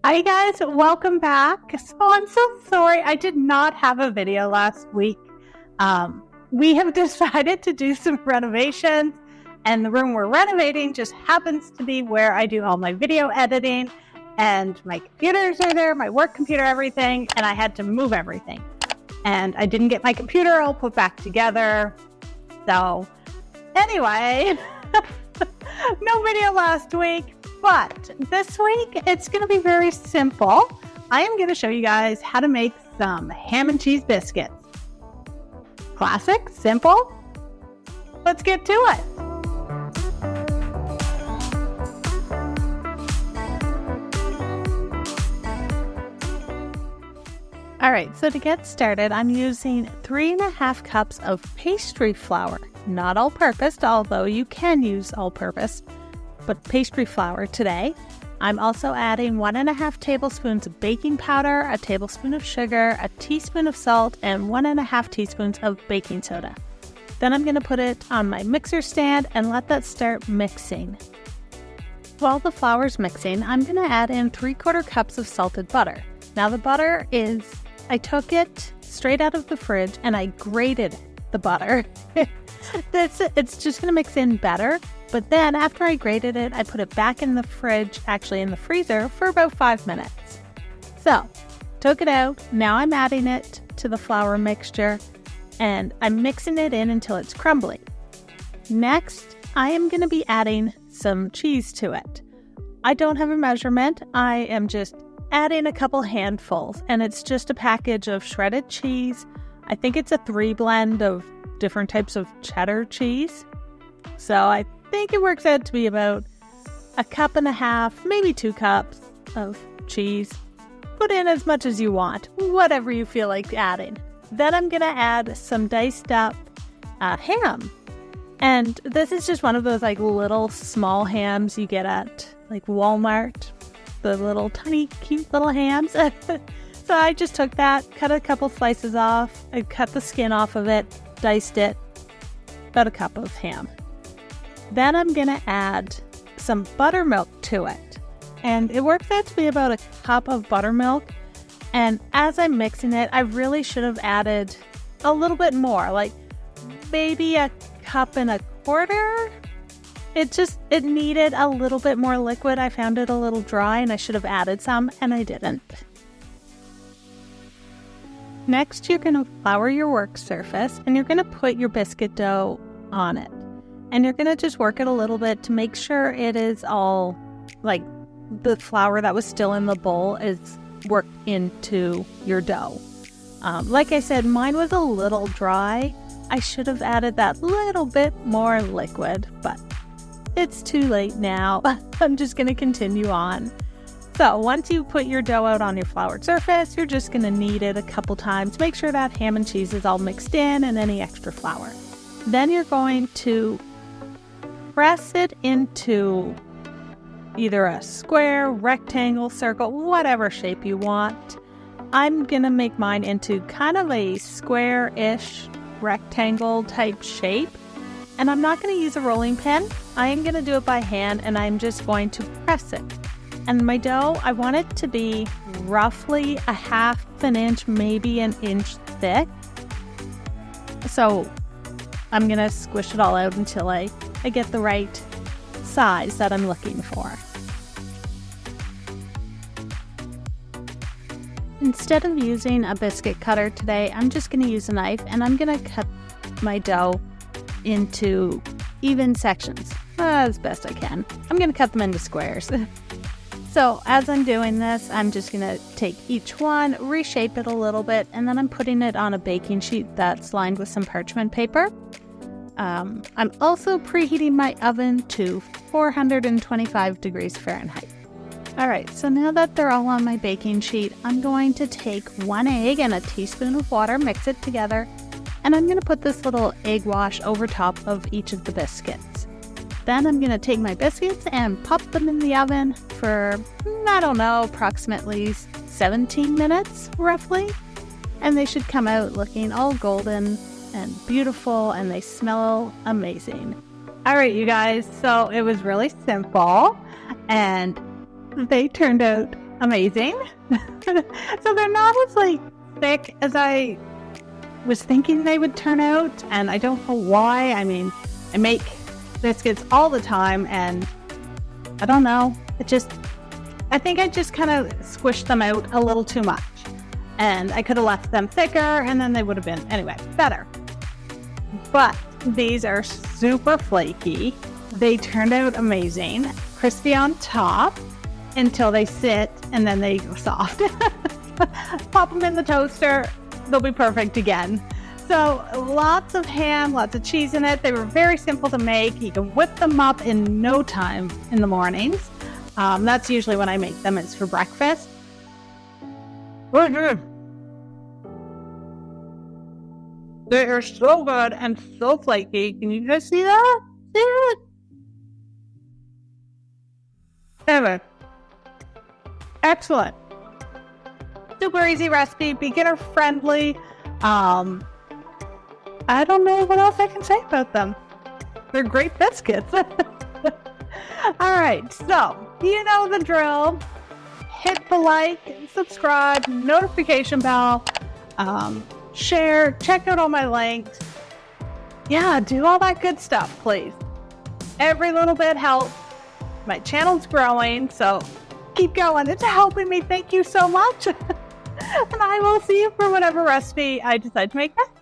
Hi guys, welcome back. So I'm so sorry I did not have a video last week. We have decided to do some renovations, and the room we're renovating just happens to be where I do all my video editing, and my computers are there, my work computer, everything, and I had to move everything. And I didn't get my computer all put back together. So anyway, no video last week. But this week, it's going to be very simple. I am going to show you guys how to make some ham and cheese biscuits. Classic, simple. Let's get to it. All right, so to get started, I'm using 3.5 cups of pastry flour. Not all-purpose, although you can use all-purpose, but pastry flour today. I'm also adding 1.5 tablespoons of baking powder, a tablespoon of sugar, a teaspoon of salt, and 1.5 teaspoons of baking soda. Then I'm going to put it on my mixer stand and let that start mixing. While the flour's mixing, I'm going to add in 3/4 cups of salted butter. Now the butter is, I took it straight out of the fridge and I grated the butter. It's just going to mix in better. But then after I grated it, I put it back in the fridge, actually in the freezer, for about 5 minutes. So, took it out. Now I'm adding it to the flour mixture, and I'm mixing it in until it's crumbly. Next, I am going to be adding some cheese to it. I don't have a measurement. I am just adding a couple handfuls, and it's just a package of shredded cheese. I think it's a 3 blend of different types of cheddar cheese. So I think it works out to be about 1.5 cups, maybe 2 cups of cheese. Put in as much as you want, whatever you feel like adding. Then I'm going to add some diced up ham. And this is just one of those like little small hams you get at like Walmart. The little tiny cute little hams. So I just took that, cut a couple slices off, I cut the skin off of it, diced it, about 1 cup of ham. Then I'm going to add some buttermilk to it. And it works out to be about 1 cup of buttermilk. And as I'm mixing it, I really should have added a little bit more, like maybe 1.25 cups. It needed a little bit more liquid. I found it a little dry and I should have added some, and I didn't. Next, you're going to flour your work surface and you're going to put your biscuit dough on it. And you're going to just work it a little bit to make sure it is all, like, the flour that was still in the bowl is worked into your dough. Like I said, mine was a little dry. I should have added that little bit more liquid, but it's too late now. I'm just going to continue on. So once you put your dough out on your floured surface, you're just going to knead it a couple times. Make sure that ham and cheese is all mixed in and any extra flour. Then you're going to press it into either a square, rectangle, circle, whatever shape you want. I'm going to make mine into kind of a square-ish rectangle type shape. And I'm not going to use a rolling pin. I am going to do it by hand, and I'm just going to press it. And my dough, I want it to be roughly 1/2 inch, maybe 1 inch thick. So I'm going to squish it all out until I get the right size that I'm looking for. Instead of using a biscuit cutter today, I'm just going to use a knife, and I'm going to cut my dough into even sections as best I can. I'm going to cut them into squares. So as I'm doing this, I'm just going to take each one, reshape it a little bit, and then I'm putting it on a baking sheet that's lined with some parchment paper. I'm also preheating my oven to 425 degrees Fahrenheit. All right, so now that they're all on my baking sheet, I'm going to take 1 egg and a teaspoon of water, mix it together, and I'm going to put this little egg wash over top of each of the biscuits. Then I'm going to take my biscuits and pop them in the oven for, I don't know, approximately 17 minutes, roughly. And they should come out looking all golden and beautiful, and they smell amazing. All right, you guys, so it was really simple, and they turned out amazing. So they're not as like thick as I was thinking they would turn out, and I don't know why. I mean, I make biscuits all the time, and I don't know. I think I just kind of squished them out a little too much, and I could have left them thicker, and then they would have been, anyway, better. But these are super flaky. They turned out amazing, crispy on top until they sit, and then they go soft. Pop them in the toaster, they'll be perfect again. So lots of ham, lots of cheese in it. They were very simple to make. You can whip them up in no time in the mornings. That's usually when I make them. It's for breakfast. They are so good and so flaky. Can you guys see that? See it? Anyway, excellent. Super easy recipe, beginner friendly. I don't know what else I can say about them. They're great biscuits. All right, so you know the drill. Hit the like, subscribe, notification bell, share, check out all my links. Yeah, do all that good stuff, please. Every little bit helps. My channel's growing, so keep going. It's helping me. Thank you so much. And I will see you for whatever recipe I decide to make next.